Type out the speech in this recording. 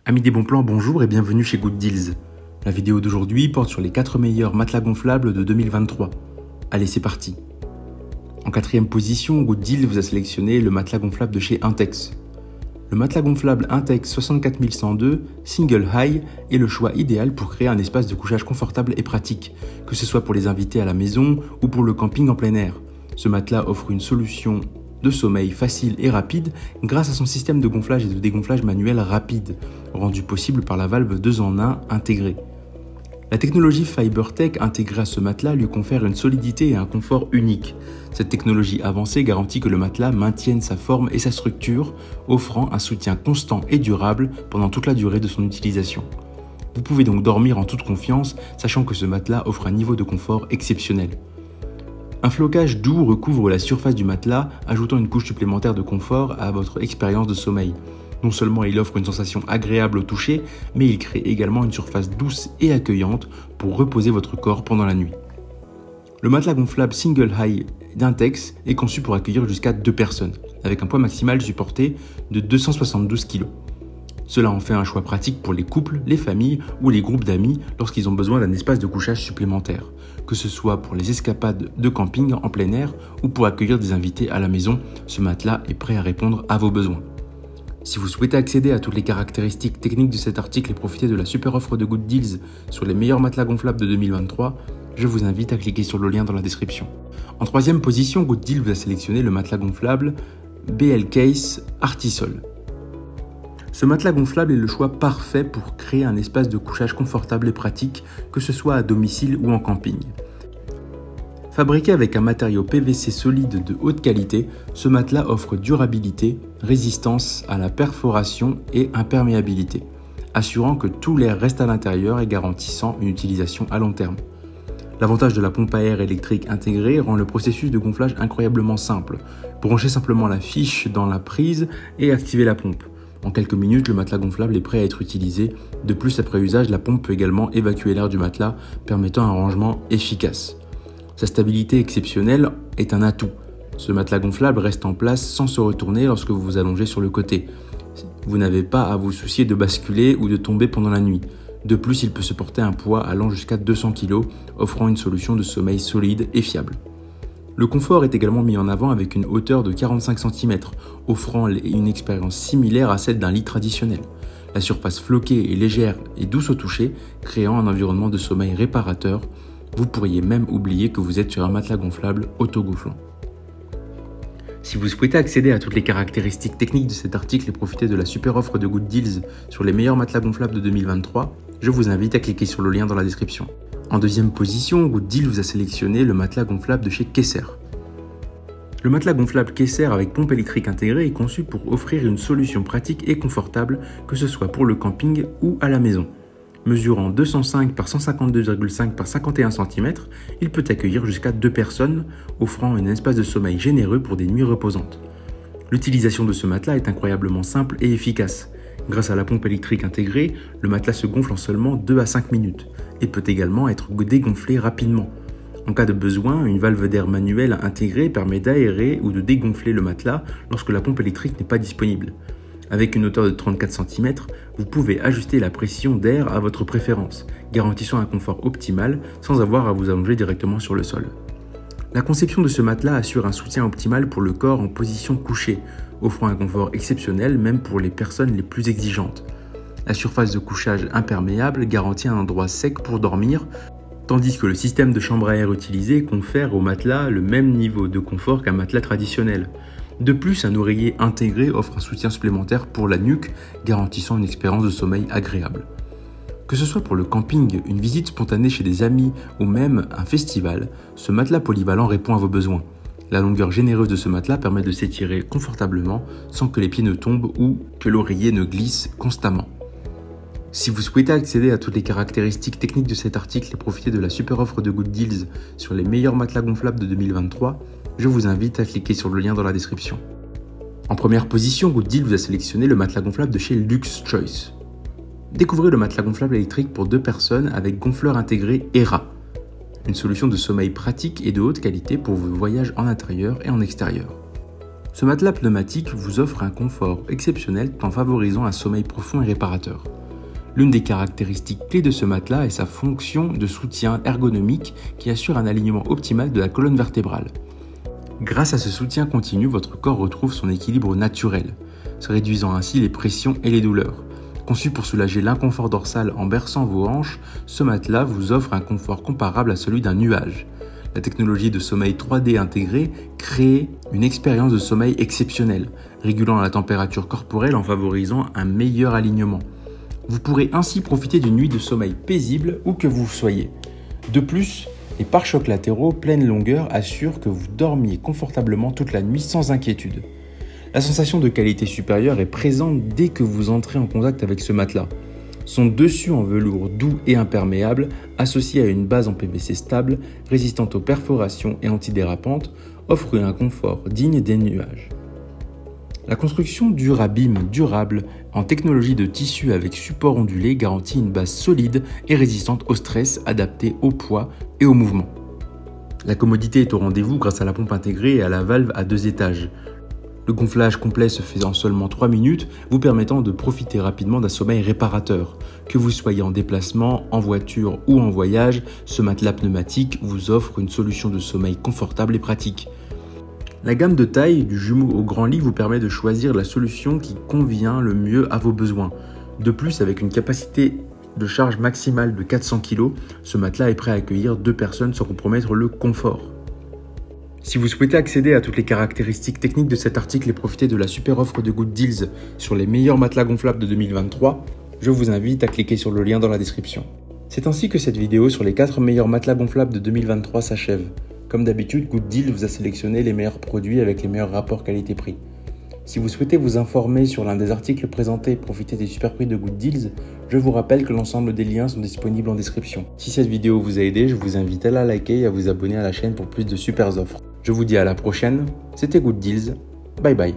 Amis des bons plans, bonjour et bienvenue chez Good Deals. La vidéo d'aujourd'hui porte sur les 4 meilleurs matelas gonflables de 2023. Allez, c'est parti. En 4e position, Good Deals vous a sélectionné le matelas gonflable de chez Intex. Le matelas gonflable Intex 64102 Single High est le choix idéal pour créer un espace de couchage confortable et pratique, que ce soit pour les invités à la maison ou pour le camping en plein air. Ce matelas offre une solution de sommeil facile et rapide grâce à son système de gonflage et de dégonflage manuel rapide, rendu possible par la valve 2 en 1 intégrée. La technologie FiberTech intégrée à ce matelas lui confère une solidité et un confort unique. Cette technologie avancée garantit que le matelas maintienne sa forme et sa structure, offrant un soutien constant et durable pendant toute la durée de son utilisation. Vous pouvez donc dormir en toute confiance, sachant que ce matelas offre un niveau de confort exceptionnel. Un flocage doux recouvre la surface du matelas, ajoutant une couche supplémentaire de confort à votre expérience de sommeil. Non seulement il offre une sensation agréable au toucher, mais il crée également une surface douce et accueillante pour reposer votre corps pendant la nuit. Le matelas gonflable Single High d'Intex est conçu pour accueillir jusqu'à 2 personnes, avec un poids maximal supporté de 272 kg. Cela en fait un choix pratique pour les couples, les familles ou les groupes d'amis lorsqu'ils ont besoin d'un espace de couchage supplémentaire, que ce soit pour les escapades de camping en plein air ou pour accueillir des invités à la maison. Ce matelas est prêt à répondre à vos besoins. Si vous souhaitez accéder à toutes les caractéristiques techniques de cet article et profiter de la super offre de Good Deals sur les meilleurs matelas gonflables de 2023, je vous invite à cliquer sur le lien dans la description. En 3e position, Good Deals vous a sélectionné le matelas gonflable BL Case Artisol. Ce matelas gonflable est le choix parfait pour créer un espace de couchage confortable et pratique, que ce soit à domicile ou en camping. Fabriqué avec un matériau PVC solide de haute qualité, ce matelas offre durabilité, résistance à la perforation et imperméabilité, assurant que tout l'air reste à l'intérieur et garantissant une utilisation à long terme. L'avantage de la pompe à air électrique intégrée rend le processus de gonflage incroyablement simple. Branchez simplement la fiche dans la prise et activez la pompe. En quelques minutes, le matelas gonflable est prêt à être utilisé. De plus, après usage, la pompe peut également évacuer l'air du matelas, permettant un rangement efficace. Sa stabilité exceptionnelle est un atout. Ce matelas gonflable reste en place sans se retourner lorsque vous vous allongez sur le côté. Vous n'avez pas à vous soucier de basculer ou de tomber pendant la nuit. De plus, il peut supporter un poids allant jusqu'à 200 kg, offrant une solution de sommeil solide et fiable. Le confort est également mis en avant avec une hauteur de 45 cm, offrant une expérience similaire à celle d'un lit traditionnel. La surface floquée est légère et douce au toucher, créant un environnement de sommeil réparateur. Vous pourriez même oublier que vous êtes sur un matelas gonflable autogonflant. Si vous souhaitez accéder à toutes les caractéristiques techniques de cet article et profiter de la super offre de Good Deals sur les meilleurs matelas gonflables de 2023, je vous invite à cliquer sur le lien dans la description. En 2e position, Good Deals vous a sélectionné le matelas gonflable de chez Kesser. Le matelas gonflable Kesser avec pompe électrique intégrée est conçu pour offrir une solution pratique et confortable, que ce soit pour le camping ou à la maison. Mesurant 205 par 152,5 par 51 cm, il peut accueillir jusqu'à 2 personnes, offrant un espace de sommeil généreux pour des nuits reposantes. L'utilisation de ce matelas est incroyablement simple et efficace. Grâce à la pompe électrique intégrée, le matelas se gonfle en seulement 2 à 5 minutes et peut également être dégonflé rapidement. En cas de besoin, une valve d'air manuelle intégrée permet d'aérer ou de dégonfler le matelas lorsque la pompe électrique n'est pas disponible. Avec une hauteur de 34 cm, vous pouvez ajuster la pression d'air à votre préférence, garantissant un confort optimal sans avoir à vous allonger directement sur le sol. La conception de ce matelas assure un soutien optimal pour le corps en position couchée, offrant un confort exceptionnel même pour les personnes les plus exigeantes. La surface de couchage imperméable garantit un endroit sec pour dormir, tandis que le système de chambre à air utilisé confère au matelas le même niveau de confort qu'un matelas traditionnel. De plus, un oreiller intégré offre un soutien supplémentaire pour la nuque, garantissant une expérience de sommeil agréable. Que ce soit pour le camping, une visite spontanée chez des amis ou même un festival, ce matelas polyvalent répond à vos besoins. La longueur généreuse de ce matelas permet de s'étirer confortablement sans que les pieds ne tombent ou que l'oreiller ne glisse constamment. Si vous souhaitez accéder à toutes les caractéristiques techniques de cet article et profiter de la super offre de Good Deals sur les meilleurs matelas gonflables de 2023, je vous invite à cliquer sur le lien dans la description. En 1re position, Good Deals vous a sélectionné le matelas gonflable de chez Lux Choice. Découvrez le matelas gonflable électrique pour 2 personnes avec gonfleur intégré ERA, une solution de sommeil pratique et de haute qualité pour vos voyages en intérieur et en extérieur. Ce matelas pneumatique vous offre un confort exceptionnel tout en favorisant un sommeil profond et réparateur. L'une des caractéristiques clés de ce matelas est sa fonction de soutien ergonomique qui assure un alignement optimal de la colonne vertébrale. Grâce à ce soutien continu, votre corps retrouve son équilibre naturel, se réduisant ainsi les pressions et les douleurs. Conçu pour soulager l'inconfort dorsal en berçant vos hanches, ce matelas vous offre un confort comparable à celui d'un nuage. La technologie de sommeil 3D intégrée crée une expérience de sommeil exceptionnelle, régulant la température corporelle en favorisant un meilleur alignement. Vous pourrez ainsi profiter d'une nuit de sommeil paisible où que vous soyez. De plus, les pare-chocs latéraux pleine longueur assurent que vous dormiez confortablement toute la nuit sans inquiétude. La sensation de qualité supérieure est présente dès que vous entrez en contact avec ce matelas. Son dessus en velours doux et imperméable, associé à une base en PVC stable, résistante aux perforations et antidérapante, offre un confort digne des nuages. La construction Durabim durable en technologie de tissu avec support ondulé garantit une base solide et résistante au stress, adaptée au poids et au mouvement. La commodité est au rendez-vous grâce à la pompe intégrée et à la valve à 2 étages. Le gonflage complet se fait en seulement 3 minutes, vous permettant de profiter rapidement d'un sommeil réparateur. Que vous soyez en déplacement, en voiture ou en voyage, ce matelas pneumatique vous offre une solution de sommeil confortable et pratique. La gamme de taille du jumeau au grand lit vous permet de choisir la solution qui convient le mieux à vos besoins. De plus, avec une capacité de charge maximale de 400 kg, ce matelas est prêt à accueillir 2 personnes sans compromettre le confort. Si vous souhaitez accéder à toutes les caractéristiques techniques de cet article et profiter de la super offre de Good Deals sur les meilleurs matelas gonflables de 2023, je vous invite à cliquer sur le lien dans la description. C'est ainsi que cette vidéo sur les 4 meilleurs matelas gonflables de 2023 s'achève. Comme d'habitude, Good Deals vous a sélectionné les meilleurs produits avec les meilleurs rapports qualité-prix. Si vous souhaitez vous informer sur l'un des articles présentés et profiter des super prix de Good Deals, je vous rappelle que l'ensemble des liens sont disponibles en description. Si cette vidéo vous a aidé, je vous invite à la liker et à vous abonner à la chaîne pour plus de super offres. Je vous dis à la prochaine, c'était Good Deals, bye bye.